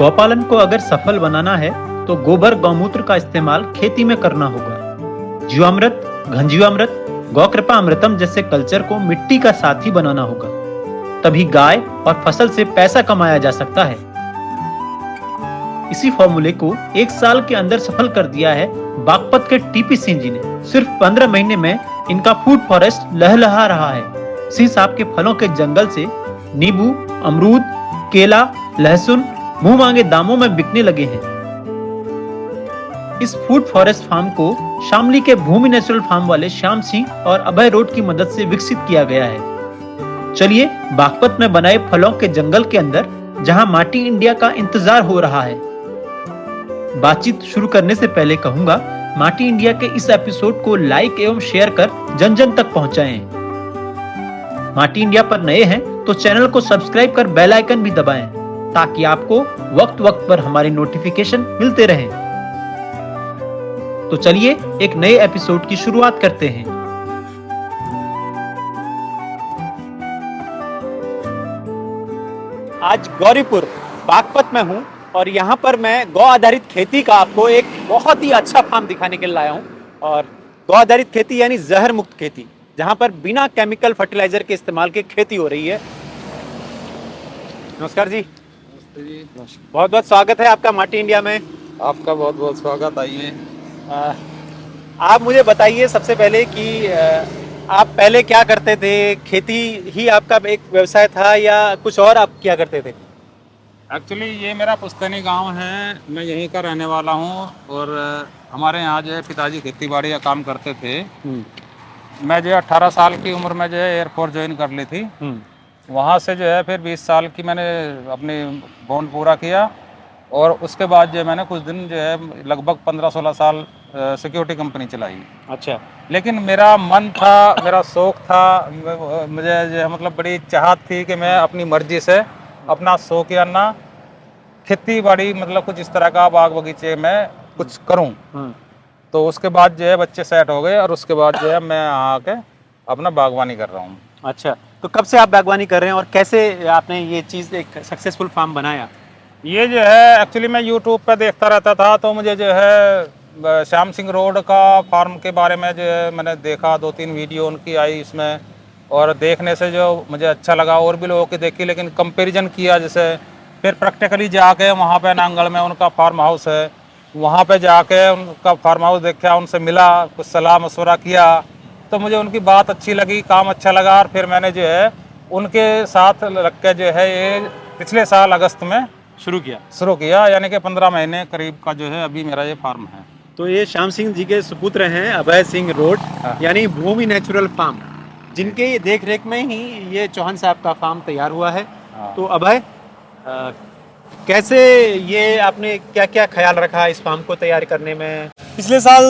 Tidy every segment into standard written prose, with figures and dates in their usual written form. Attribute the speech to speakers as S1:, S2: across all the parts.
S1: गौपालन को अगर सफल बनाना है तो गोबर गौमूत्र का इस्तेमाल खेती में करना होगा। जीवामृत, घन जीवामृत, गौ कृपा अमृतम जैसे कल्चर को मिट्टी का साथी बनाना होगा, तभी गाय और फसल से पैसा कमाया जा सकता है। इसी फॉर्मूले को 1 साल के अंदर सफल कर दिया है बागपत के टीपी सिंह जी ने। सिर्फ 15 महीने में इनका फूड फॉरेस्ट लहलहा रहा है। सिंह साहब के फलों के जंगल से नींबू, अमरूद, केला, लहसुन मुंह मांगे दामों में बिकने लगे हैं। इस फूड फॉरेस्ट फार्म को शामली के भूमि नेचुरल फार्म वाले श्याम सिंह और अभय रोड की मदद से विकसित किया गया है। चलिए बागपत में बनाए फलों के जंगल के अंदर, जहां माटी इंडिया का इंतजार हो रहा है। बातचीत शुरू करने से पहले कहूंगा, माटी इंडिया के इस एपिसोड को लाइक एवं शेयर कर जन जन तक पहुंचाएं। माटी इंडिया पर नए हैं तो चैनल को सब्सक्राइब कर बेल आइकन भी दबाएं, ताकि आपको वक्त वक्त पर हमारी नोटिफिकेशन मिलते रहें। तो चलिए एक नए एपिसोड की शुरुआत करते हैं। आज गौरीपुर बागपत में हूं और यहाँ पर मैं गौ आधारित खेती का आपको एक बहुत ही अच्छा फार्म दिखाने के लिए लाया हूँ। और गौ आधारित खेती यानी जहर मुक्त खेती, जहाँ पर बिना केमिकल फर्टिलाइजर के इस्तेमाल की खेती हो रही है। नमस्कार जी। बहुत बहुत स्वागत है आपका माटी इंडिया में।
S2: आपका बहुत बहुत स्वागत। आइए,
S1: आप मुझे बताइए सबसे पहले कि आप पहले क्या करते थे? खेती ही आपका एक व्यवसाय था या कुछ और आप क्या करते थे?
S2: एक्चुअली ये मेरा पुश्तैनी गांव है, मैं यहीं का रहने वाला हूं और हमारे यहाँ जो है पिताजी खेती बाड़ी का काम करते थे। मैं जो है 18 साल की उम्र में जो है एयरफोर्स ज्वाइन कर ली थी। वहाँ से जो है फिर 20 साल की मैंने अपनी बॉन्ड पूरा किया और उसके बाद जो है मैंने कुछ दिन जो है लगभग 15-16 साल सिक्योरिटी कंपनी चलाई।
S1: अच्छा।
S2: लेकिन मेरा मन था, मेरा शौक था, मुझे जो है मतलब बड़ी चाहत थी कि मैं अपनी मर्जी से अपना शौकियाना खेती बाड़ी मतलब कुछ इस तरह का बाग बगीचे में कुछ करूं। तो उसके बाद जो है बच्चे सेट हो गए और उसके बाद जो है मैं आके अपना बागवानी कर रहा हूँ।
S1: अच्छा, तो कब से आप बागवानी कर रहे हैं और कैसे आपने ये चीज़ एक सक्सेसफुल फार्म बनाया?
S2: ये जो है एक्चुअली मैं यूट्यूब पे देखता रहता था, तो मुझे जो है श्याम सिंह रोड का फार्म के बारे में जो है मैंने देखा, 2-3 वीडियो उनकी आई इसमें, और देखने से जो मुझे अच्छा लगा और भी लोगों की देखी, लेकिन कंपैरिजन किया जैसे, फिर प्रैक्टिकली जाके वहाँ पे नांगल में उनका फार्म हाउस है, वहाँ पे जाके उनका फार्म हाउस देखा, उनसे मिला, कुछ सलाह मशवरा किया, तो मुझे उनकी बात अच्छी लगी, काम अच्छा लगा और फिर मैंने जो है उनके साथ रख के जो है ये पिछले साल अगस्त में शुरू किया, यानी कि 15 महीने करीब का जो है अभी मेरा ये फार्म है।
S1: तो ये श्याम सिंह जी के सुपुत्र हैं अभय सिंह रोड, यानी भूमि नेचुरल फार्म, जिनके देख रेख में ही ये चौहान साहब का फार्म तैयार हुआ है। तो अभय, कैसे ये आपने क्या क्या ख्याल रखा इस फार्म को तैयार करने में?
S3: पिछले साल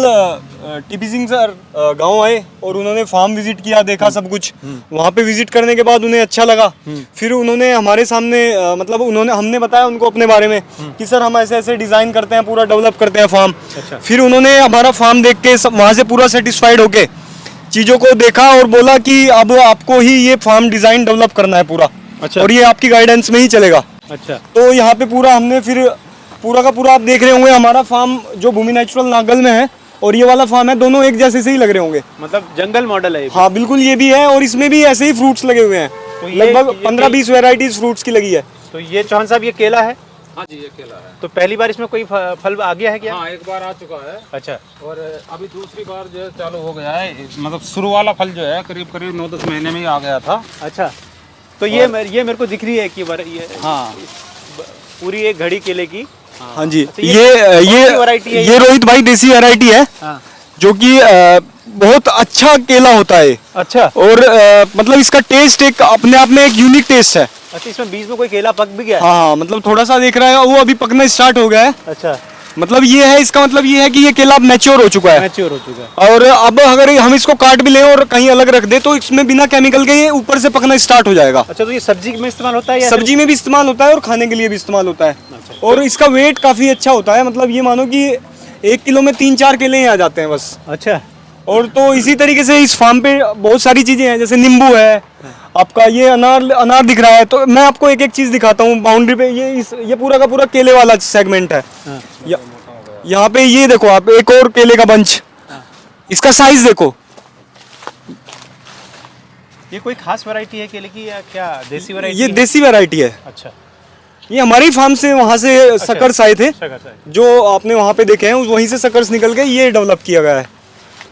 S3: टीपी सिंह सर गांव आए और उन्होंने फार्म विजिट किया, देखा सब कुछ। वहाँ पे विजिट करने के बाद उन्हें अच्छा लगा। फिर उन्होंने हमारे सामने मतलब हमने बताया उनको अपने बारे में कि सर हम ऐसे ऐसे डिज़ाइन करते हैं, पूरा डेवलप करते हैं फार्म।
S1: अच्छा।
S3: फिर उन्होंने हमारा फार्म देख के वहाँ से पूरा सेटिस्फाइड होके चीज़ों को देखा और बोला कि अब आपको ही ये फार्म डिज़ाइन डेवलप करना है पूरा।
S1: अच्छा।
S3: और ये आपकी गाइडेंस में ही चलेगा।
S1: अच्छा।
S3: तो यहाँ पे पूरा हमने फिर पूरा का पूरा आप देख रहे होंगे, हमारा फार्म जो भूमि नेचुरल नागल में है और ये वाला फार्म है, दोनों एक जैसे से ही लग रहे होंगे।
S1: मतलब जंगल मॉडल है?
S3: हाँ बिल्कुल, ये भी है और इसमें भी ऐसे ही फ्रूट्स लगे हुए हैं।
S1: तो
S3: लगभग 15-20 वेराइटीज फ्रूट्स की लगी है।
S1: तो ये चौहान साहब ये केला है?
S2: हाँ जी, ये केला है।
S1: तो पहली बार इसमें कोई फल आ गया है क्या?
S2: हाँ, एक बार आ चुका है।
S1: अच्छा।
S2: और अभी दूसरी बार जो है चालू हो गया है, मतलब शुरू वाला फल जो है करीब 9-10 महीने में ही आ गया था।
S1: अच्छा, तो ये मेरे को दिख रही है कि ये
S2: हाँ
S1: पूरी एक घड़ी केले की।
S3: हाँ जी।
S1: अच्छा,
S3: ये रोहित भाई देसी वैरायटी है।
S1: हाँ।
S3: जो कि बहुत अच्छा केला होता है।
S1: अच्छा।
S3: और मतलब इसका टेस्ट एक अपने आप में एक यूनिक टेस्ट है।
S1: अच्छा, इसमें बीच में कोई केला पक भी गया है?
S3: हाँ, मतलब थोड़ा सा देख रहा है, वो अभी पकना स्टार्ट हो गया है।
S1: अच्छा।
S3: मतलब ये है, इसका मतलब ये है कि ये केला अब मैच्योर हो चुका है।
S1: मैच्योर हो चुका है।
S3: और अब अगर हम इसको काट भी लें और कहीं अलग रख दे तो इसमें बिना केमिकल के ये ऊपर से पकना स्टार्ट हो जाएगा।
S1: अच्छा, तो ये सब्जी में इस्तेमाल होता है या?
S3: सब्जी में भी इस्तेमाल होता है और खाने के लिए भी इस्तेमाल होता है।
S1: अच्छा।
S3: और इसका वेट काफी अच्छा होता है, मतलब ये मानो कि 1 किलो में 3-4 केले ही आ जाते हैं बस।
S1: अच्छा।
S3: और तो इसी तरीके से इस फार्म पे बहुत सारी चीजें हैं, जैसे नींबू है, आपका ये अनार दिख रहा है। तो मैं आपको एक एक चीज़ दिखाता हूँ बाउंड्री पे। ये पूरा का पूरा केले वाला सेगमेंट है। यहाँ पे ये देखो आप, एक और केले का बंच, इसका साइज देखो।
S1: ये कोई खास वैरायटी है केले की या क्या देसी वैरायटी?
S3: ये देसी वैरायटी है।
S1: अच्छा,
S3: ये हमारे ही फार्म से, वहाँ से सकर्स आए थे, जो आपने वहाँ पे देखे हैं, वहीं से सकर्स निकल के ये डेवलप किया गया है।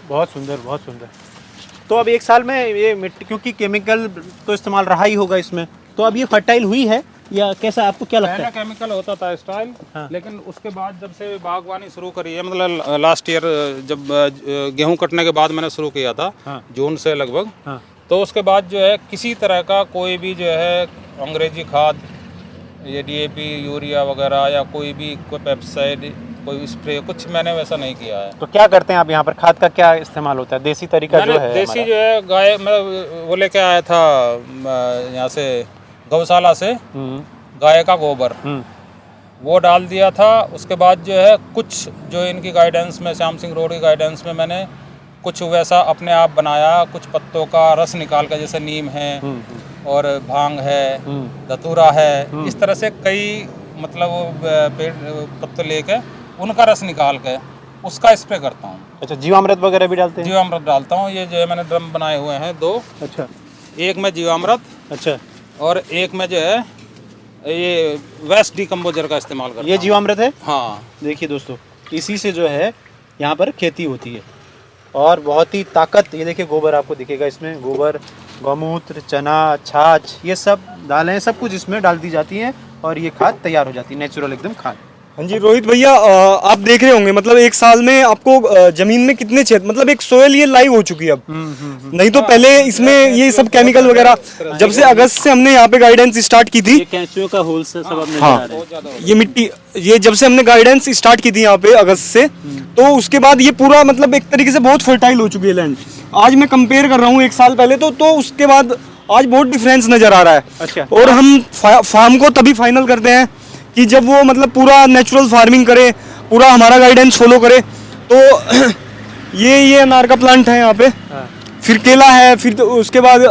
S1: बहुत सुंदर, बहुत सुंदर। तो अब एक साल में ये मिट्टी, क्योंकि केमिकल तो इस्तेमाल रहा ही होगा इसमें, तो अब ये फर्टाइल हुई है या कैसा, आपको क्या लगता
S2: पहले
S1: है?
S2: केमिकल होता था स्टाइल,
S1: हाँ।
S2: लेकिन उसके बाद जब से बागवानी शुरू करी है, मतलब लास्ट ईयर जब गेहूं कटने के बाद मैंने शुरू किया था,
S1: हाँ।
S2: जून से लगभग,
S1: हाँ।
S2: तो उसके बाद जो है किसी तरह का कोई भी जो है अंग्रेजी खाद, ये डीएपी, यूरिया वगैरह, या कोई भी कोई पेप्साइड, कोई स्प्रे, कुछ मैंने वैसा नहीं किया है।
S1: तो क्या करते हैं आप यहाँ पर? खाद का क्या इस्तेमाल होता है? देसी तरीका जो है
S2: देसी
S1: हमारा?
S2: जो है गाय, मैं वो लेके आया था यहाँ से गौशाला से, गाय का गोबर वो डाल दिया था। उसके बाद जो है कुछ जो इनकी गाइडेंस में, श्याम सिंह रोड की गाइडेंस में, मैंने कुछ वैसा अपने आप बनाया, कुछ पत्तों का रस निकाल कर, जैसे नीम है और भांग है, धतूरा है, इस तरह से कई मतलब पेड़ पत्ते लेके उनका रस निकाल के उसका स्प्रे करता हूँ।
S1: अच्छा, जीवामृत वगैरह भी डालते हैं?
S2: जीवामृत डालता हूँ। ये जो है मैंने ड्रम बनाए हुए हैं 2।
S1: अच्छा,
S2: एक में जीवामृत,
S1: अच्छा,
S2: और एक में जो है ये वेस्ट डिकम्पोजर का इस्तेमाल करता
S1: ये
S2: हूँ।
S1: जीवामृत है।
S2: हाँ,
S1: देखिए दोस्तों, इसी से जो है यहाँ पर खेती होती है और बहुत ही ताकत। ये देखिए गोबर आपको दिखेगा इसमें, गोबर, गौमूत्र, चना, छाछ, ये सब दालें, सब कुछ इसमें डाल दी जाती हैं और ये खाद तैयार हो जाती है, नेचुरल एकदम खाद।
S3: हाँ जी रोहित भैया, आप देख रहे होंगे मतलब एक साल में आपको जमीन में कितने छेद, मतलब एक सोयल ये लाइव हो चुकी है अब। नहीं तो पहले इसमें ये सब केमिकल वगैरह, जब से अगस्त से हमने यहाँ पे गाइडेंस स्टार्ट की थी,
S1: ये कैंचुओं का होल से सब अपने
S3: हाँ, ये मिट्टी, ये जब से हमने गाइडेंस स्टार्ट की थी यहाँ पे अगस्त से, तो उसके बाद ये पूरा मतलब एक तरीके से बहुत फर्टाइल हो चुकी है लैंड। आज मैं कंपेयर कर रहा हूँ एक साल पहले तो उसके बाद आज बहुत डिफरेंस नजर आ रहा है।
S1: अच्छा।
S3: और हम फार्म को तभी फाइनल करते हैं कि जब वो मतलब पूरा नेचुरल फार्मिंग करे, पूरा हमारा गाइडेंस फॉलो करे। तो ये अनार का प्लांट है यहाँ पे, फिर केला है, फिर तो उसके बाद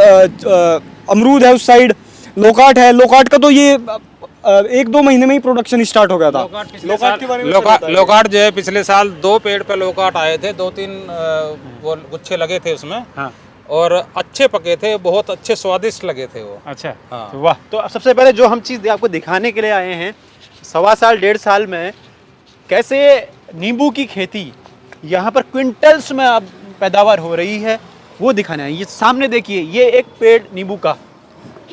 S3: अमरूद है उस साइड, लोकाट है। लोकाट का तो ये 1-2 महीने में ही प्रोडक्शन स्टार्ट हो गया था। लोकाट के बारे में
S2: लोकाट जो है पिछले साल 2 पेड़ पे लोकाट आए थे, 2-3 वो गुच्छे लगे थे उसमें।
S1: हाँ।
S2: और अच्छे पके थे, बहुत अच्छे स्वादिष्ट लगे थे वो।
S1: अच्छा,
S2: हाँ।
S1: तो वाह। तो अब सबसे पहले जो हम चीज़ आपको दिखाने के लिए आए हैं, 1.25 साल 1.5 साल में कैसे नींबू की खेती यहाँ पर क्विंटल्स में अब पैदावार हो रही है, वो दिखाना है। ये सामने देखिए, ये एक पेड़ नींबू का,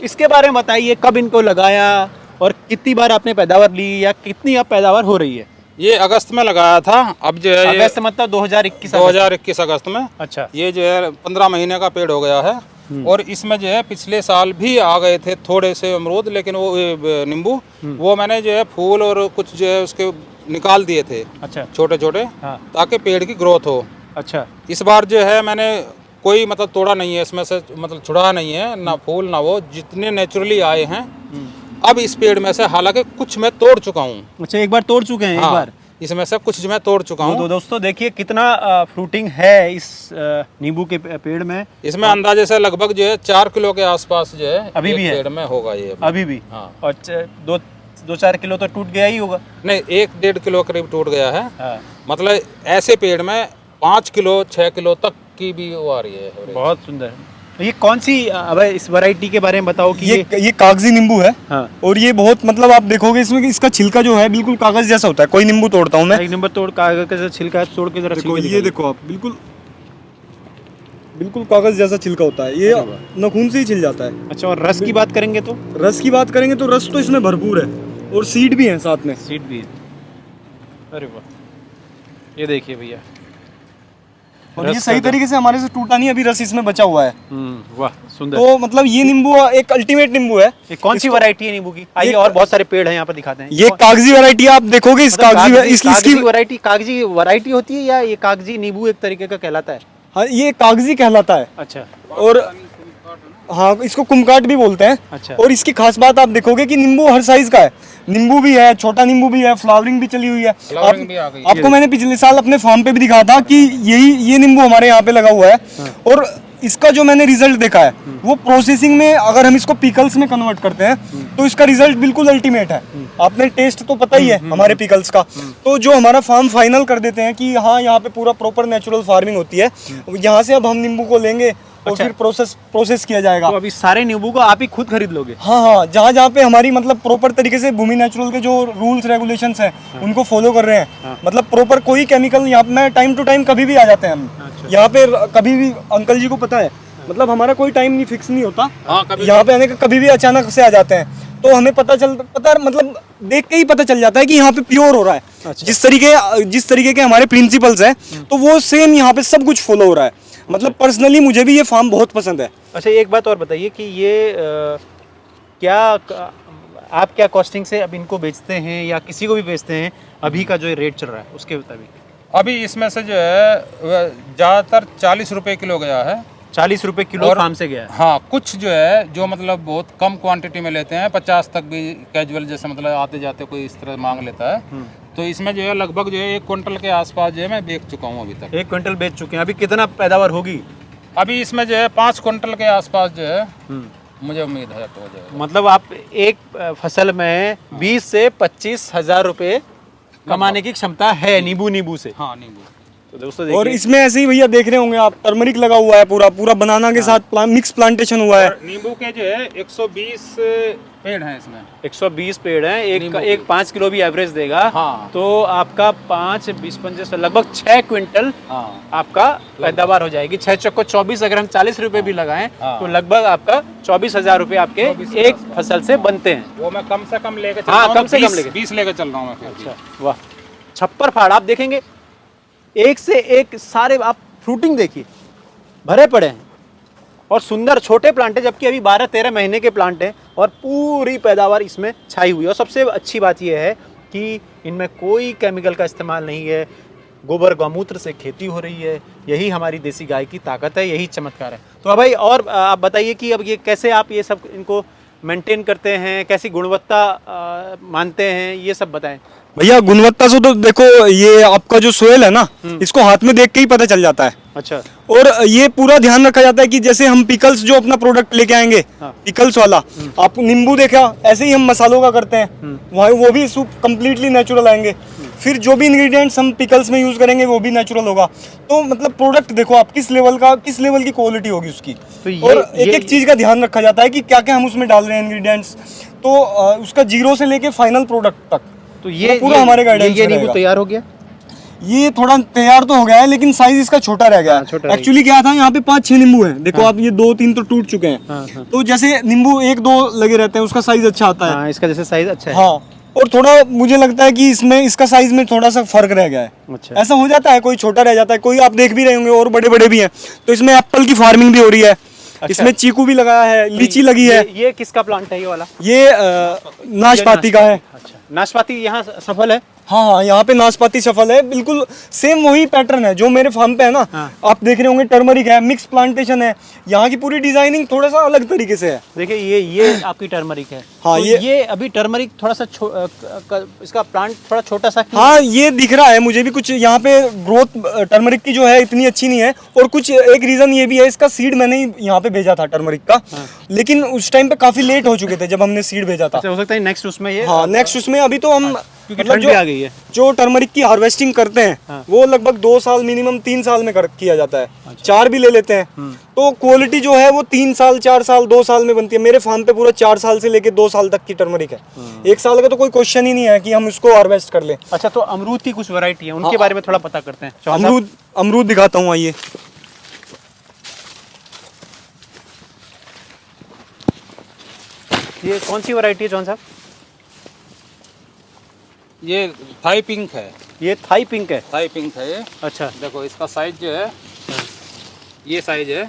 S1: इसके बारे में बताइए, कब इनको लगाया और कितनी बार आपने पैदावार ली या कितनी अब पैदावार हो रही है?
S2: ये अगस्त में लगाया था। अब जो है
S1: अगस्त मतलब
S2: 2021 अगस्त में।
S1: अच्छा।
S2: ये जो है 15 महीने का पेड़ हो गया है। और इसमें जो है पिछले साल भी आ गए थे थोड़े से अमरूद, लेकिन वो नींबू वो मैंने जो है फूल और कुछ जो है उसके निकाल दिए थे।
S1: अच्छा।
S2: छोटे छोटे,
S1: हाँ।
S2: ताकि पेड़ की ग्रोथ हो।
S1: अच्छा।
S2: इस बार जो है मैंने कोई मतलब तोड़ा नहीं है इसमें से, मतलब छुड़ा नहीं है ना फूल ना वो, जितने नेचुरली आए हैं अब इस पेड़ में से, हालांकि कुछ मैं तोड़ चुका हूँ।
S1: अच्छा, एक बार तोड़ चुके हैं?
S2: हाँ,
S1: एक बार
S2: इसमें से कुछ मैं तोड़ चुका हूँ।
S1: तो दोस्तों देखिए कितना फ्रूटिंग है इस नींबू के पेड़ में।
S2: इसमें अंदाजे से लगभग जो है 4 किलो के आसपास जो है
S1: अभी भी है?
S2: पेड़ में होगा ये
S1: अभी भी।
S2: हाँ।
S1: और 2-4 किलो तो टूट गया ही होगा।
S2: नहीं, 1-1.5 किलो करीब टूट गया है।
S1: हाँ।
S2: मतलब ऐसे पेड़ में 5 किलो 6 किलो तक की भी वो आ रही है।
S1: बहुत सुंदर। ये कौन सी, अब इस वैरायटी के बारे में बताओ कि
S3: ये कागजी नींबू है।
S1: हाँ।
S3: और ये बहुत मतलब आप देखोगे इसमें कि इसका छिलका जो है बिल्कुल कागज जैसा होता है। कोई नींबू तोड़ता हूँ मैं,
S1: एक नंबर तोड़ कागज का छिलका है, तोड़ के जरा
S3: देखो, ये देखो आप, बिल्कुल कागज जैसा छिलका होता है। ये नाखून से ही छिल जाता है।
S1: अच्छा, और रस की बात करेंगे तो?
S3: रस की बात करेंगे तो रस तो इसमें भरपूर है, और सीड भी है साथ में।
S1: सीड भी है। अरे वाह, ये देखिए भैया,
S3: और ये सही तरीके से हमारे से टूटा नहीं, अभी रस इसमें बचा हुआ है।
S1: वाह सुंदर।
S3: तो मतलब ये नींबू एक अल्टीमेट नींबू है।
S1: ये कौन सी वैरायटी है नींबू की? आइए, और बहुत सारे पेड़ हैं यहाँ पर, दिखाते हैं।
S3: ये कागजी वैरायटी आप देखोगे, इस
S1: कागजी वैरायटी, कागजी वैरायटी होती है या ये कागजी नींबू एक तरीके का कहलाता है?
S3: हाँ, ये कागजी कहलाता है।
S1: अच्छा।
S3: और हाँ, इसको कुमकाट भी बोलते हैं।
S1: अच्छा।
S3: और इसकी खास बात आप देखोगे कि नींबू हर साइज का है। नींबू भी है, छोटा नींबू भी है, फ्लावरिंग भी चली हुई है। आपको मैंने पिछले साल अपने फार्म पे भी दिखाया था कि ये नींबू हमारे यहाँ पे लगा हुआ है। और इसका जो मैंने रिजल्ट देखा है वो प्रोसेसिंग में अगर हम इसको पिकल्स में कन्वर्ट करते हैं तो इसका रिजल्ट बिल्कुल अल्टीमेट है। आपने टेस्ट तो पता ही है हमारे पिकल्स का, तो जो हमारा फार्म फाइनल कर देते हैं कि हाँ यहाँ पे पूरा प्रॉपर नेचुरल फार्मिंग होती है। यहाँ से अब हम नींबू को लेंगे और फिर प्रोसेस किया जाएगा।
S1: तो अभी सारे नींबू को आप ही खुद खरीद लोगे?
S3: हाँ हाँ, जहाँ जहाँ पे हमारी मतलब प्रॉपर तरीके से भूमि नेचुरल के जो रूल्स रेगुलेशंस हैं उनको फॉलो कर रहे हैं। मतलब प्रॉपर कोई केमिकल यहाँ पे टाइम टू टाइम कभी भी आ जाते हैं हम यहाँ पे, कभी भी अंकल जी को पता है, मतलब हमारा कोई टाइम नहीं फिक्स नहीं होता यहाँ पे आने का, कभी भी अचानक से आ जाते हैं। तो हमें पता मतलब देख के ही पता चल जाता है कि यहाँ पे प्योर हो रहा है। जिस तरीके के हमारे प्रिंसिपल्स हैं तो वो सेम यहाँ पे सब कुछ फॉलो हो रहा है। मतलब पर्सनली मुझे भी ये फार्म बहुत पसंद है।
S1: अच्छा, एक बात और बताइए कि ये आप क्या कॉस्टिंग से अब इनको बेचते हैं या किसी को भी बेचते हैं? अभी का जो रेट चल रहा है उसके मुताबिक
S2: अभी इसमें से जो है ज़्यादातर 40 रुपए किलो गया है।
S1: 40 रुपए किलो फार्म से गया है?
S2: हाँ, कुछ जो है जो मतलब बहुत कम क्वांटिटी में लेते हैं, 50 तक भी कैजुअल, जैसे मतलब आते जाते कोई इस तरह मांग लेता है। तो इसमें जो है लगभग जो है 1 क्विंटल के आसपास जो है मैं बेच चुका हूँ अभी तक।
S1: 1 क्विंटल बेच चुके हैं। अभी कितना पैदावार होगी?
S2: अभी इसमें जो है 5 क्विंटल के आसपास जो है मुझे उम्मीद है तो हो जाएगा।
S1: मतलब आप एक फसल में 20 से 25 हजार रुपए कमाने की क्षमता है नींबू से।
S2: हाँ, नींबू।
S1: तो दोस्तों
S3: और इसमें ऐसे ही भैया देख रहे होंगे आप, टर्मरिक लगा हुआ है, पूरा बनाना के साथ मिक्स प्लांटेशन हुआ है।
S2: नींबू के जो है 120 पेड़ हैं इसमें।
S1: 120 पेड़ हैं, एक 5 किलो भी एवरेज देगा।
S2: हाँ।
S1: तो आपका 5, 20, 25 लगभग 6 क्विंटल आपका पैदावार हो जाएगी। 6 चक्को 24, अगर हम 40 रुपए भी लगाएं तो लगभग आपका 24,000 रुपए आपके एक फसल से बनते हैं।
S2: वो मैं कम से कम लेके चल
S1: हाँ,
S2: रहा हूँ।
S1: कम से कम लेके
S2: 20 लेके चल रहा हूँ मैं।
S1: अच्छा, वाह, छप्पर फाड़ आप देखेंगे, एक से एक सारे आप फ्रूटिंग देखिए भरे पड़े हैं और सुंदर छोटे प्लांट है, जबकि अभी 12-13 महीने के प्लांट हैं और पूरी पैदावार इसमें छाई हुई है। और सबसे अच्छी बात यह है कि इनमें कोई केमिकल का इस्तेमाल नहीं है, गोबर गौमूत्र से खेती हो रही है। यही हमारी देसी गाय की ताकत है, यही चमत्कार है। तो अब भाई और आप बताइए कि अब ये कैसे आप ये सब इनको मेंटेन करते हैं, कैसी गुणवत्ता मानते हैं, ये सब बताएं।
S3: भैया गुणवत्ता से तो देखो, ये आपका जो सोयल है ना, इसको हाथ में देख के ही पता चल जाता है।
S1: अच्छा।
S3: और ये पूरा ध्यान रखा जाता है कि जैसे हम पिकल्स जो अपना प्रोडक्ट लेके आएंगे, पिकल्स वाला, आप नींबू देखा, ऐसे ही हम मसालों का करते हैं, वहाँ वो भी सूप कम्प्लीटली नेचुरल आएंगे। फिर जो भी इंग्रेडिएंट्स हम पिकल्स में यूज करेंगे वो भी नेचुरल होगा। तो मतलब प्रोडक्ट देखो आप किस लेवल की क्वालिटी होगी उसकी।
S1: तो
S3: और एक चीज का ध्यान रखा जाता है कि क्या क्या हम उसमें डाल रहे हैं इंग्रेडिएंट्स, तो उसका जीरो से लेके फाइनल प्रोडक्ट तक
S1: तो ये
S3: पूरा हमारे गाइडेंस
S1: ये नींबू तैयार हो गया।
S3: ये थोड़ा तैयार तो हो गया है लेकिन साइज इसका छोटा रह गया है। एक्चुअली क्या था, यहाँ पे 5-6 नींबू हैं, देखो आप, ये 2-3 तो टूट चुके हैं। तो जैसे नींबू 1-2 लगे रहते हैं, उसका साइज अच्छा आता है।
S1: इसका जैसे साइज अच्छा है।
S3: हाँ, और थोड़ा मुझे लगता है कि इसमें इसका साइज में थोड़ा सा फर्क रह गया है।
S1: अच्छा।
S3: ऐसा हो जाता है, कोई छोटा रह जाता है, कोई आप देख भी रहे होंगे और बड़े बड़े भी हैं। तो इसमें एप्पल की फार्मिंग भी हो रही है। अच्छा। इसमें चीकू भी लगाया है, लीची लगी है।
S1: ये किसका प्लांट है ये वाला?
S3: ये नाशपाती का है।
S1: अच्छा, नाशपाती यहाँ सफल है।
S3: हाँ, यहाँ पे नाशपाती सफल है, बिल्कुल सेम वही पैटर्न है जो मेरे फार्म पे है ना। आप देख रहे होंगे टर्मरिक है, मिक्स प्लांटेशन है, यहाँ की पूरी डिजाइनिंग थोड़ा सा अलग तरीके से है।
S1: देखिए ये आपकी टर्मरिक है।
S3: हाँ,
S1: तो ये अभी टर्मरिक थोड़ा सा इसका प्लांट थोड़ा छोटा सा।
S3: हाँ, ये दिख रहा है मुझे भी, कुछ यहाँ पे ग्रोथ टर्मरिक की जो है इतनी अच्छी नहीं है। और कुछ एक रीजन ये भी है, इसका सीड मैंने ही यहाँ पे भेजा था टर्मरिक का। लेकिन उस टाइम पे काफी लेट हो चुके थे जब हमने सीड भेजा था।
S1: हो सकता है नेक्स्ट उसमें ये।
S3: हाँ, नेक्स्ट उसमें अभी तो हम
S1: मतलब जो आ गई है,
S3: जो टर्मरिक की हार्वेस्टिंग करते हैं वो लगभग 2 साल मिनिमम 3 साल में किया जाता है। 4 भी ले लेते हैं। तो क्वालिटी जो है वो 3 साल 4 साल 2 साल में बनती है। मेरे फार्म पे पूरा 4 साल से लेके 2 साल तक की टर्मरिक है। 1 साल का तो कोई क्वेश्चन ही नहीं है कि हम इसको हार्वेस्ट कर लें।
S1: अच्छा, तो अमरूद की कुछ वैरायटी है, उनके बारे में थोड़ा पता करते हैं।
S3: अमरूद दिखाता हूँ, आइए।
S1: ये कौन सी वैरायटी है चौहान साहब?
S2: ये थाई पिंक है।
S1: ये थाई पिंक है।
S2: थाई पिंक है ये।
S1: अच्छा,
S2: देखो इसका साइज जो है, ये साइज है।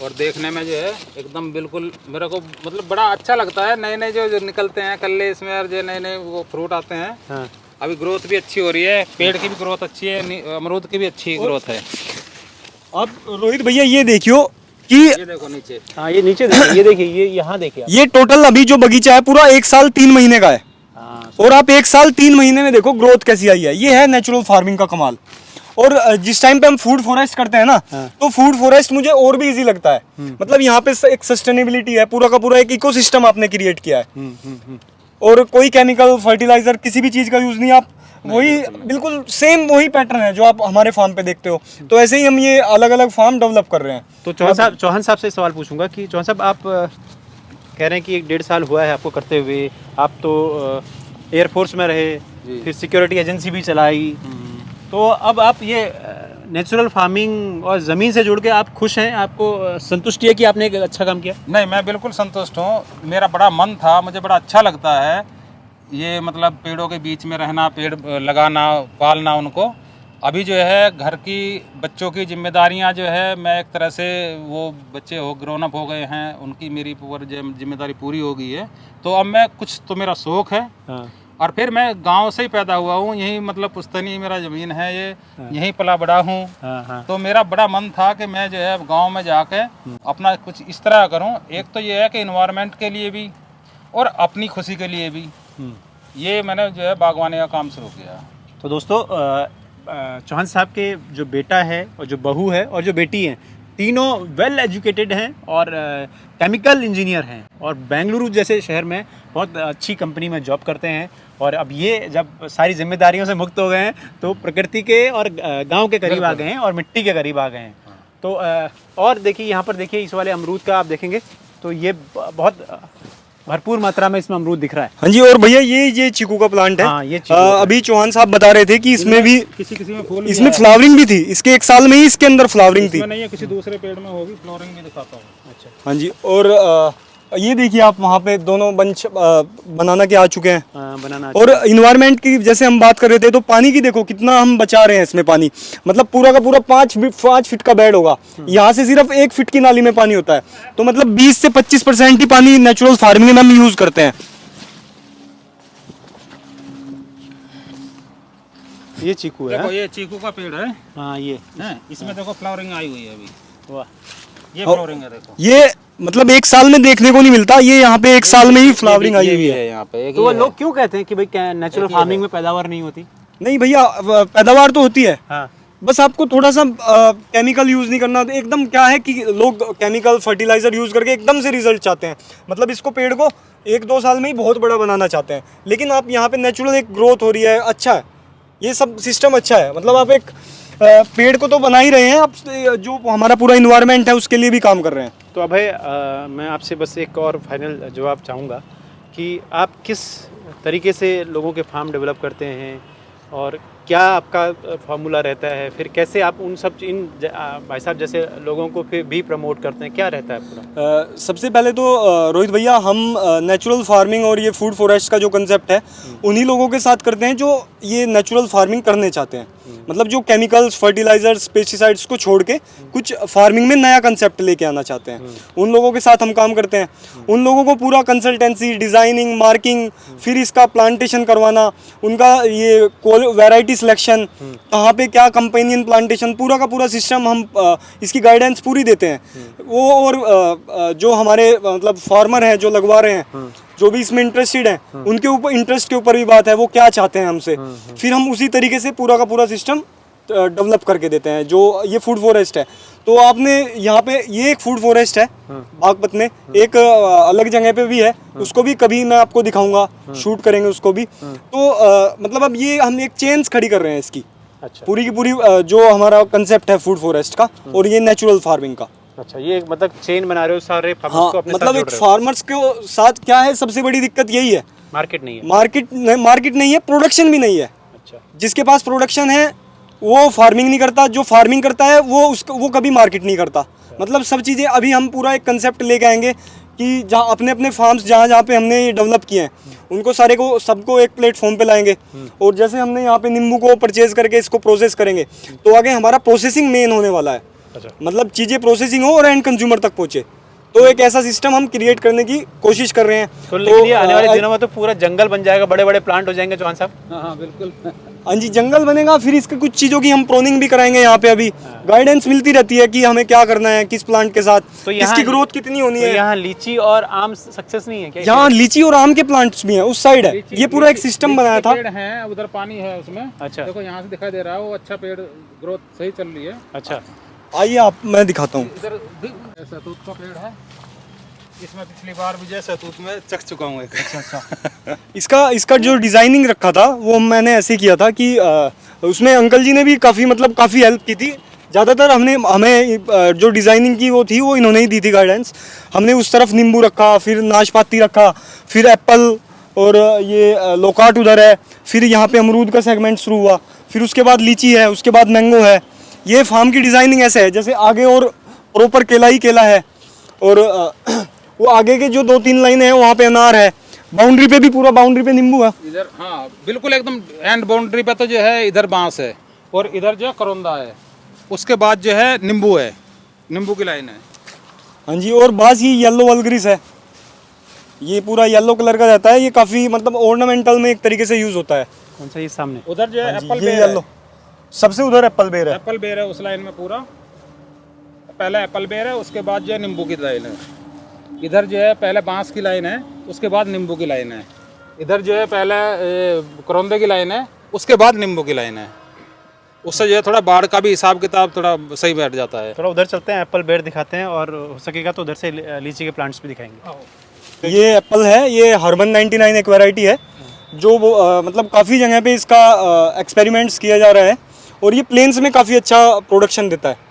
S2: और देखने में जो है एकदम बिल्कुल मेरे को मतलब बड़ा अच्छा लगता है। नए नए जो निकलते हैं कल्ले इसमें, और जो नए नए वो फ्रूट आते हैं। अभी ग्रोथ भी अच्छी हो रही है, पेड़ की भी ग्रोथ अच्छी है, अमरूद की भी अच्छी ग्रोथ है।
S3: अब रोहित भैया ये देखियो कि
S2: ये देखो नीचे।
S1: हाँ, ये नीचे देखिए, ये देखिए, ये यहाँ देखिए।
S3: ये टोटल अभी जो बगीचा है पूरा 1 साल 3 महीने का है। और आप 1 साल 3 महीने में देखो ग्रोथ कैसी आई है। ये है नेचुरल फार्मिंग का कमाल। और जिस टाइम पे हम फूड फॉरेस्ट करते हैं ना, तो फूड फॉरेस्ट मुझे और भी इजी लगता है। मतलब यहाँ पे एक सस्टेनेबिलिटी है, पूरा का पूरा एक इकोसिस्टम आपने क्रिएट किया है, और कोई केमिकल फर्टिलाइजर किसी भी चीज़ का यूज़ नहीं। आप वही बिल्कुल सेम वही पैटर्न है जो आप हमारे फार्म पे देखते हो। तो ऐसे ही हम ये अलग अलग फार्म डेवलप कर रहे हैं।
S4: तो चौहान साहब से सवाल पूछूंगा कि चौहान साहब, आप कह रहे हैं कि 1.5 साल हुआ है आपको करते हुए, आप तो एयरफोर्स में रहे, फिर सिक्योरिटी एजेंसी भी चलाई, तो अब आप ये नेचुरल फार्मिंग और ज़मीन से जुड़ के आप खुश हैं? आपको संतुष्टि है कि आपने एक अच्छा काम किया?
S2: नहीं, मैं बिल्कुल संतुष्ट हूँ। मेरा बड़ा मन था, मुझे बड़ा अच्छा लगता है ये, मतलब पेड़ों के बीच में रहना, पेड़ लगाना, पालना उनको। अभी जो है घर की बच्चों की जिम्मेदारियां जो है, मैं एक तरह से, वो बच्चे हो ग्रोन अप हो गए हैं, उनकी मेरी पूरी जिम्मेदारी पूरी हो गई है। तो अब मैं कुछ, तो मेरा शौक़ है। और फिर मैं गांव से ही पैदा हुआ हूँ, यहीं मतलब पुश्तैनी मेरा ज़मीन है ये, यहीं पला बड़ा हूँ। तो मेरा बड़ा मन था कि मैं जो है गांव में जाके अपना कुछ इस तरह करूँ। एक तो ये है कि इन्वायरमेंट के लिए भी और अपनी खुशी के लिए भी, ये मैंने जो है बागवानी का काम शुरू किया।
S4: तो दोस्तों, चौहान साहब के जो बेटा है और जो बहू है और जो बेटी है, तीनों वेल एजुकेटेड हैं और केमिकल इंजीनियर हैं, और बेंगलुरु जैसे शहर में बहुत अच्छी कंपनी में जॉब करते हैं। और अब ये जब सारी जिम्मेदारियों से मुक्त हो गए हैं, तो प्रकृति के और गांव के करीब आ गए हैं और मिट्टी के करीब आ गए हैं। तो और देखिए, यहाँ पर देखिए, इस वाले अमरूद का आप देखेंगे तो ये बहुत भरपूर मात्रा में इसमें अमरूद दिख रहा है।
S3: हाँ जी। और भैया ये चीकू का प्लांट है।
S4: हाँ, ये चीकू
S3: अभी चौहान साहब बता रहे थे कि इसमें भी
S2: किसी में फूल,
S3: इसमें फ्लावरिंग भी थी, इसके 1 साल में ही इसके अंदर फ्लावरिंग थी।
S2: नहीं है, किसी दूसरे पेड़ में होगी, फ्लोरिंग भी दिखाता हूँ।
S4: अच्छा,
S3: हाँ जी। और ये देखिए आप, वहाँ पे दोनों बंच बनाना के आ चुके हैं।
S4: बनाना।
S3: और इन्वायरमेंट की जैसे हम बात कर रहे थे, तो पानी की देखो कितना हम बचा रहे हैं इसमें पानी। मतलब पूरा का पूरा 5 फीट का बेड होगा, यहाँ से सिर्फ 1 फीट की नाली में पानी होता है। तो मतलब 20 से 25% ही पानी नेचुरल फार्मिंग में हम यूज करते हैं।
S4: ये चीकू है।
S2: देखो, ये चीकू का पेड़ है।
S4: हाँ, ये
S2: हैं, इसमें देखो फ्लावरिंग आई हुई है अभी।
S4: वाह,
S2: ये फ्लावरिंग है, देखो।
S3: ये मतलब 1 साल में देखने को नहीं मिलता, ये यहाँ पे 1 साल में ही फ्लावरिंग आई हुई है
S2: यहाँ पे।
S4: तो वो लोग क्यों कहते हैं कि भाई नेचुरल फार्मिंग में पैदावार नहीं होती?
S3: नहीं भैया, पैदावार तो होती है।
S4: हाँ,
S3: बस आपको थोड़ा सा केमिकल यूज नहीं करना। एकदम क्या है कि लोग केमिकल फर्टिलाइजर यूज करके एकदम से रिजल्ट चाहते हैं। मतलब इसको, पेड़ को 1-2 साल में ही बहुत बड़ा बनाना चाहते हैं। लेकिन आप यहाँ पे नेचुरल एक ग्रोथ हो रही है, अच्छा है, ये सब सिस्टम अच्छा है। मतलब आप एक पेड़ को तो बना ही रहे हैं, आप जो हमारा पूरा इन्वायरमेंट है उसके लिए भी काम कर रहे हैं।
S4: तो अभय, मैं आपसे बस एक और फाइनल जवाब चाहूँगा कि आप किस तरीके से लोगों के फार्म डेवलप करते हैं, और क्या आपका फार्मूला रहता है, फिर कैसे आप उन सब भाई साहब जैसे लोगों को फिर भी प्रमोट करते हैं, क्या रहता है पूरा?
S3: सबसे पहले तो रोहित भैया, हम नेचुरल फार्मिंग और ये फूड फॉरेस्ट का जो कंसेप्ट है, उन्हीं लोगों के साथ करते हैं जो ये नेचुरल फार्मिंग करने चाहते हैं। मतलब जो केमिकल्स, फर्टिलाइजर्स, पेस्टिसाइड्स को छोड़ के कुछ फार्मिंग में नया कंसेप्ट लेके आना चाहते हैं, उन लोगों के साथ हम काम करते हैं। उन लोगों को पूरा कंसल्टेंसी, डिज़ाइनिंग, मार्किंग, फिर इसका प्लांटेशन करवाना, उनका ये वैरायटी सिलेक्शन, कहाँ पे क्या कंपेनियन प्लांटेशन, पूरा का पूरा सिस्टम हम इसकी गाइडेंस पूरी देते हैं। वो और जो हमारे मतलब फार्मर हैं जो लगवा रहे हैं, जो भी इसमें इंटरेस्टेड हैं, उनके ऊपर, इंटरेस्ट के ऊपर भी बात है, वो क्या चाहते हैं हमसे। फिर हम उसी तरीके से पूरा का पूरा सिस्टम डेवलप करके देते हैं। जो ये फूड फॉरेस्ट है, तो आपने यहाँ पे, ये एक फूड फॉरेस्ट है बागपत में, एक अलग जगह पे भी है, उसको भी कभी मैं आपको दिखाऊंगा, शूट करेंगे उसको भी। तो मतलब अब ये हम एक चेन्स खड़ी कर रहे हैं इसकी।
S4: अच्छा,
S3: पूरी की पूरी जो हमारा कंसेप्ट है फूड फॉरेस्ट का और ये नेचुरल फार्मिंग का।
S4: अच्छा, ये मतलब चेन बना रहे हो सारे फार्मर्स
S3: हाँ,
S4: को अपने
S3: मतलब
S4: साथ
S3: एक फार्मर्स के साथ क्या है, सबसे बड़ी दिक्कत यही है,
S4: मार्केट नहीं है।
S3: मार्केट नहीं है, प्रोडक्शन भी नहीं है।
S4: अच्छा,
S3: जिसके पास प्रोडक्शन है वो फार्मिंग नहीं करता, जो फार्मिंग करता है वो कभी मार्केट नहीं करता। मतलब सब चीज़ें अभी हम पूरा एक कंसेप्ट लेके आएंगे कि जहाँ अपने अपने फार्म्स जहाँ पे हमने ये डेवलप किए हैं, उनको सारे को, सबको एक प्लेटफॉर्म पे लाएंगे। और जैसे हमने यहाँ पे नींबू को परचेज करके इसको प्रोसेस करेंगे, तो आगे हमारा प्रोसेसिंग मेन होने वाला है।
S4: अच्छा,
S3: मतलब चीज़ें प्रोसेसिंग हो और एंड कंज्यूमर तक पहुँचे। तो एक ऐसा सिस्टम हम क्रिएट करने की कोशिश कर रहे हैं।
S4: तो लेकिन ये आने वाले दिनों में तो पूरा जंगल बन जाएगा, बड़े बड़े प्लांट हो जाएंगे चौहान साहब।
S2: हाँ हाँ बिल्कुल।
S3: हाँ जी, जंगल बनेगा, फिर इसके कुछ चीज़ों की हम प्रोनिंग भी कराएंगे। यहाँ पे अभी गाइडेंस मिलती रहती है कि हमें क्या करना है, किस प्लांट के साथ,
S4: तो यहाँ
S3: किसकी ग्रोथ कितनी होनी
S4: तो
S3: है।
S4: यहाँ लीची और आम सक्सेस नहीं है क्या?
S3: यहाँ लीची और आम के प्लांट्स भी हैं, उस साइड है। ये पूरा एक सिस्टम बनाया था।
S2: पेड़ हैं उधर, पानी है उसमें।
S4: अच्छा।
S2: देखो यहाँ से दिखाई दे रहा है वो अच्छा पेड़, ग्रोथ सही चल रही है।
S4: अच्छा,
S3: आइए आप, मैं दिखाता हूँ।
S2: इधर शहतूत का पेड़ है, इसमें पिछली बार भी जो शहतूत में चख चुका हूँ एक। अच्छा।
S3: इसका जो डिजाइनिंग रखा था वो मैंने ऐसे किया था कि उसमें अंकल जी ने भी काफ़ी हेल्प की थी। ज़्यादातर हमें जो डिज़ाइनिंग की वो थी वो इन्होंने ही दी थी गाइडेंस। हमने उस तरफ नींबू रखा, फिर नाशपाती रखा, फिर एप्पल और ये लोकाट उधर है, फिर यहाँ पे अमरूद का सेगमेंट शुरू हुआ, फिर उसके बाद लीची है, उसके बाद मैंगो है। ये फार्म की डिज़ाइनिंग ऐसे है जैसे आगे और प्रॉपर केला ही केला है, और वो आगे के जो 2-3 लाइनें हैं वहाँ पे अनार है। बाउंड्री पे भी, पूरा बाउंड्री पे नींबू है।
S2: इधर हाँ बिल्कुल एकदम एंड बाउंड्री पे तो जो है इधर बांस है और इधर जो है करौंदा है, उसके बाद जो है नींबू है, नींबू की लाइन है।
S3: हाँ जी, और बास ये येलो वल्गरिस है, ये पूरा येलो कलर का रहता है। ये काफ़ी मतलब ऑर्नामेंटल में एक तरीके से यूज़ होता है।
S4: कौन सा? ये सामने
S2: उधर जो है एप्पल
S3: ये
S2: बेर
S3: येलो, सबसे उधर एप्पल बेर है।
S2: एप्पल बेर है उस लाइन में पूरा। पहले एप्पल बेर है, उसके बाद जो है नींबू की लाइन है। इधर जो है पहले बांस की लाइन है, उसके बाद नींबू की लाइन है। इधर जो है पहले करौंदे की लाइन है, उसके बाद नींबू की लाइन है। उससे जो है थोड़ा बाढ़ का भी हिसाब किताब थोड़ा सही बैठ जाता है।
S4: थोड़ा उधर चलते हैं, एप्पल बेर दिखाते हैं, और हो सकेगा तो उधर से लीची के प्लांट्स भी दिखाएंगे।
S3: ये एप्पल है, ये हर्बन 99 एक वैरायटी है जो मतलब काफ़ी जगह पे इसका एक्सपेरिमेंट्स किया जा रहा है, और ये प्लेन्स में काफ़ी अच्छा प्रोडक्शन देता है।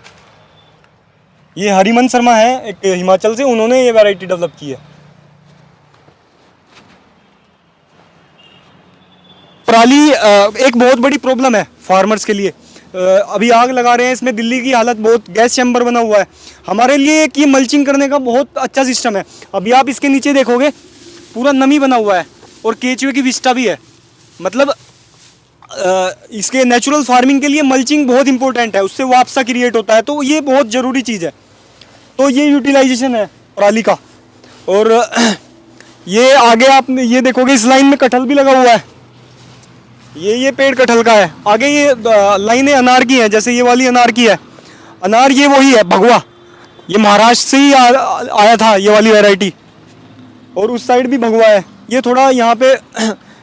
S3: ये हरिमन शर्मा है एक हिमाचल से, उन्होंने ये वैरायटी डेवलप की है। पराली एक बहुत बड़ी प्रॉब्लम है फार्मर्स के लिए। अभी आग लगा रहे हैं इसमें, दिल्ली की हालत बहुत, गैस चैम्बर बना हुआ है। हमारे लिए एक ये मल्चिंग करने का बहुत अच्छा सिस्टम है। अभी आप इसके नीचे देखोगे पूरा नमी बना हुआ है, और केचुए की विस्टा भी है। मतलब इसके नेचुरल फार्मिंग के लिए मल्चिंग बहुत इंपॉर्टेंट है, उससे वापसा क्रिएट होता है, तो ये बहुत ज़रूरी चीज़ है। तो ये यूटिलाइजेशन है पराली का। और ये आगे आप ये देखोगे इस लाइन में कटहल भी लगा हुआ है, ये पेड़ कटहल का है। आगे ये लाइनें अनार की हैं, जैसे ये वाली अनार की है। अनार ये वही है भगवा, ये महाराष्ट्र से ही आया था ये वाली वैरायटी। और उस साइड भी भगवा है। ये थोड़ा यहाँ पे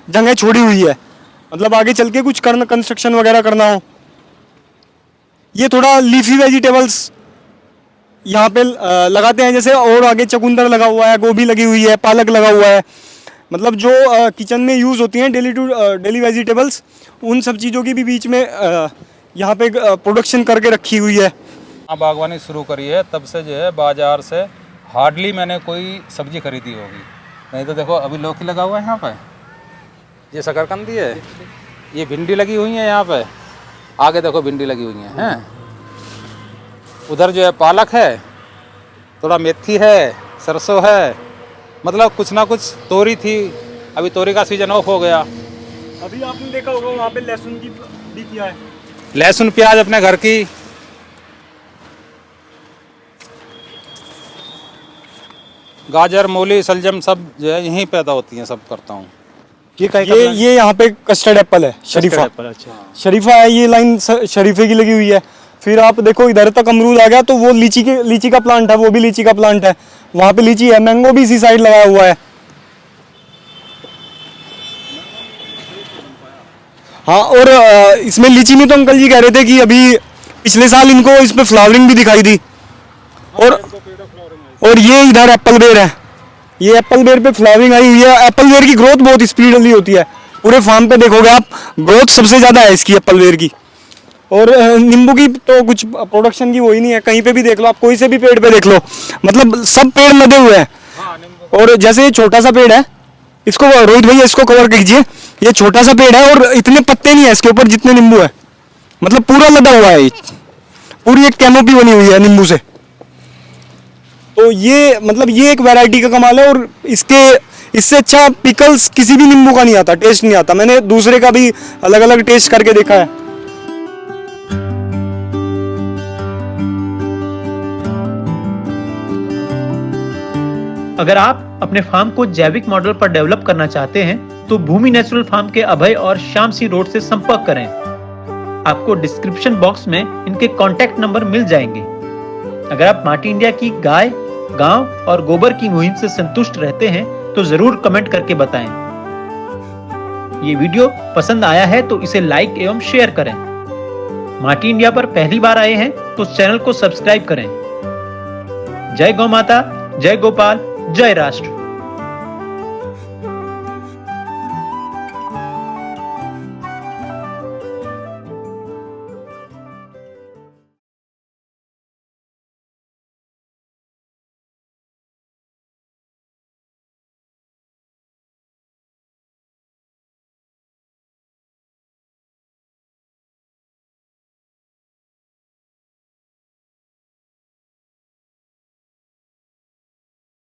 S3: जगह छोड़ी हुई है, मतलब आगे चल के कुछ कंस्ट्रक्शन वगैरह करना हो। ये थोड़ा लीफी वेजिटेबल्स यहाँ पे लगाते हैं, जैसे और आगे चकुंदर लगा हुआ है, गोभी लगी हुई है, पालक लगा हुआ है। मतलब जो किचन में यूज़ होती हैं डेली वेजिटेबल्स, उन सब चीज़ों की भी बीच में यहाँ पे प्रोडक्शन करके रखी हुई है।
S2: बागवानी शुरू करी है तब से जो है बाजार से हार्डली मैंने कोई सब्जी खरीदी होगी, नहीं तो देखो अभी लौकी लगा हुआ है यहाँ पे, ये शकरकंदी है, ये भिंडी लगी हुई है यहाँ पे, आगे देखो भिंडी लगी हुई हैं। उधर जो है पालक है, थोड़ा मेथी है, सरसों है, मतलब कुछ ना कुछ। तोरी थी, अभी तोरी का सीजन ऑफ हो गया।
S3: अभी आपने देखा होगा वहाँ पे लहसुन की भी किया है,
S2: लहसुन प्याज अपने घर की। गाजर मूली सलजम सब जो है यहीं पैदा होती हैं, सब करता हूँ।
S3: ये यहाँ पे कस्टर्ड एप्पल है, शरीफा।
S4: अच्छा,
S3: शरीफा है, ये लाइन शरीफे की लगी हुई है। फिर आप देखो इधर तक अमरूद आ गया, तो वो लीची का प्लांट है, वो भी लीची का प्लांट है। वहाँ पे लीची है, मैंगो भी इसी साइड लगाया हुआ है। हाँ, और इसमें लीची में तो अंकल जी कह रहे थे कि अभी पिछले साल इनको इसमें फ्लावरिंग भी दिखाई दी। और ये इधर एप्पल बेर है, ये एप्पल बेर पे फ्लावरिंग आई हुई है। एप्पल बेर की ग्रोथ बहुत स्पीडली होती है, पूरे फार्म पे देखोगे आप, ग्रोथ सबसे ज़्यादा है इसकी एप्पल बेर की। और नींबू की तो कुछ प्रोडक्शन की वो ही नहीं है, कहीं पे भी देख लो आप, कोई से भी पेड़ पे देख लो, मतलब सब पेड़ लदे हुए हैं। और जैसे ये छोटा सा पेड़ है, इसको रोहित भैया इसको कवर कीजिए, ये छोटा सा पेड़ है और इतने पत्ते नहीं है इसके ऊपर जितने नींबू है, मतलब पूरा लदा हुआ है, पूरी एक कैनोपी बनी हुई है नींबू से। तो ये मतलब ये एक वैरायटी का कमाल है। और इससे अच्छा पिकल्स किसी भी नींबू का नहीं आता, टेस्ट नहीं आता। मैंने दूसरे का भी अलग अलग टेस्ट करके देखा है।
S1: अगर आप अपने फार्म को जैविक मॉडल पर डेवलप करना चाहते हैं तो भूमि नेचुरल फार्म के अभय और श्याम सिंह रोड से संपर्क करें। आपको डिस्क्रिप्शन बॉक्स में इनके कॉन्टैक्ट नंबर मिल जाएंगे। अगर आप माटी इंडिया की गाय, गांव और गोबर की मुहिम से संतुष्ट रहते हैं तो जरूर कमेंट करके बताएं। ये वीडियो पसंद आया है तो इसे लाइक एवं शेयर करें। माटी इंडिया पर पहली बार आए हैं तो चैनल को सब्सक्राइब करें। जय गौ माता, जय गोपाल, जय राष्ट्र।